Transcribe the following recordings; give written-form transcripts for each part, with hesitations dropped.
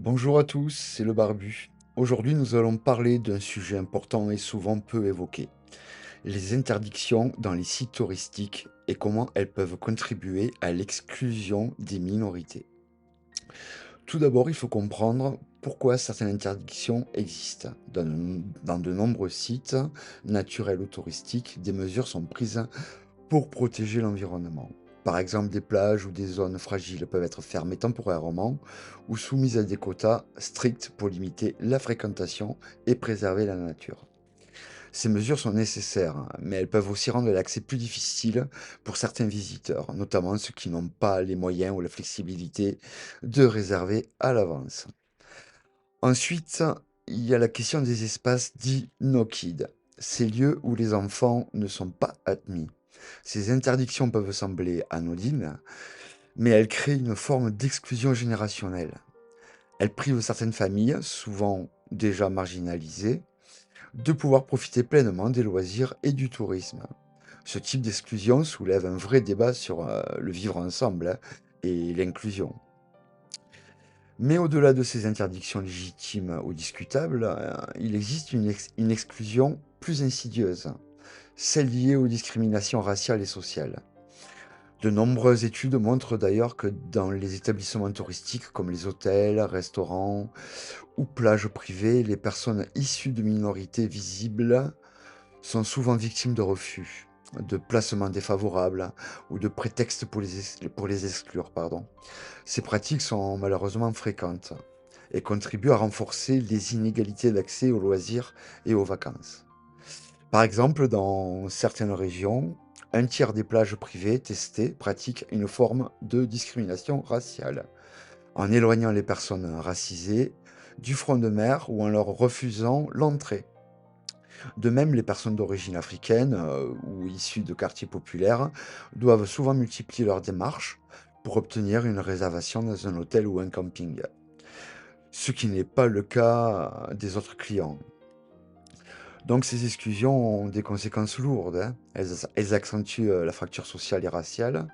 Bonjour à tous, c'est le Barbu. Aujourd'hui, nous allons parler d'un sujet important et souvent peu évoqué, les interdictions dans les sites touristiques et comment elles peuvent contribuer à l'exclusion des minorités. Tout d'abord, il faut comprendre pourquoi certaines interdictions existent. Dans de nombreux sites, naturels ou touristiques, des mesures sont prises pour protéger l'environnement. Par exemple, des plages ou des zones fragiles peuvent être fermées temporairement ou soumises à des quotas stricts pour limiter la fréquentation et préserver la nature. Ces mesures sont nécessaires, hein, mais elles peuvent aussi rendre l'accès plus difficile pour certains visiteurs, notamment ceux qui n'ont pas les moyens ou la flexibilité de réserver à l'avance. Ensuite, il y a la question des espaces dits no-kid, ces lieux où les enfants ne sont pas admis. Ces interdictions peuvent sembler anodines, mais elles créent une forme d'exclusion générationnelle. Elles privent certaines familles, souvent déjà marginalisées, de pouvoir profiter pleinement des loisirs et du tourisme. Ce type d'exclusion soulève un vrai débat sur le vivre ensemble et l'inclusion. Mais au-delà de ces interdictions légitimes ou discutables, il existe une exclusion plus insidieuse, celle liée aux discriminations raciales et sociales. De nombreuses études montrent d'ailleurs que dans les établissements touristiques comme les hôtels, restaurants ou plages privées, les personnes issues de minorités visibles sont souvent victimes de refus, de placements défavorables ou de prétextes pour les exclure. Pardon. Ces pratiques sont malheureusement fréquentes et contribuent à renforcer les inégalités d'accès aux loisirs et aux vacances. Par exemple, dans certaines régions, un tiers des plages privées testées pratiquent une forme de discrimination raciale, en éloignant les personnes racisées du front de mer ou en leur refusant l'entrée. De même, les personnes d'origine africaine ou issues de quartiers populaires doivent souvent multiplier leurs démarches pour obtenir une réservation dans un hôtel ou un camping, ce qui n'est pas le cas des autres clients. Donc ces exclusions ont des conséquences lourdes, hein. Elles accentuent la fracture sociale et raciale.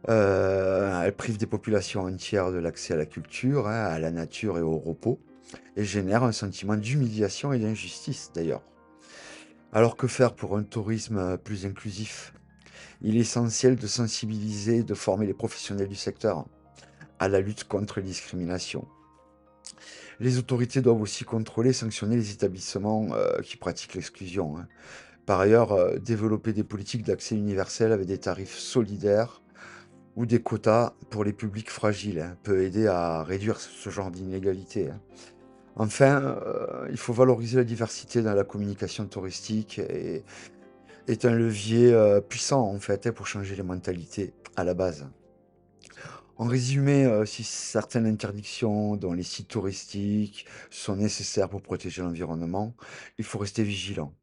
Elles privent des populations entières de l'accès à la culture, hein, à la nature et au repos, et génèrent un sentiment d'humiliation et d'injustice d'ailleurs. Alors que faire pour un tourisme plus inclusif? Il est essentiel de sensibiliser et de former les professionnels du secteur à la lutte contre les discriminations. Les autorités doivent aussi contrôler et sanctionner les établissements qui pratiquent l'exclusion, hein. Par ailleurs, développer des politiques d'accès universel avec des tarifs solidaires ou des quotas pour les publics fragiles, hein, peut aider à réduire ce genre d'inégalité, hein. Enfin, il faut valoriser la diversité dans la communication touristique et est un levier puissant en fait, hein, pour changer les mentalités à la base. En résumé, si certaines interdictions dans les sites touristiques sont nécessaires pour protéger l'environnement, il faut rester vigilant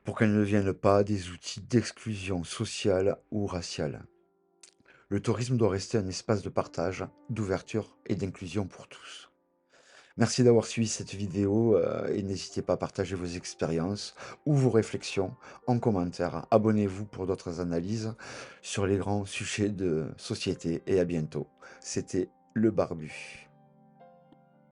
pour qu'elles ne deviennent pas des outils d'exclusion sociale ou raciale. Le tourisme doit rester un espace de partage, d'ouverture et d'inclusion pour tous. Merci d'avoir suivi cette vidéo et n'hésitez pas à partager vos expériences ou vos réflexions en commentaire. Abonnez-vous pour d'autres analyses sur les grands sujets de société et à bientôt. C'était le Barbu.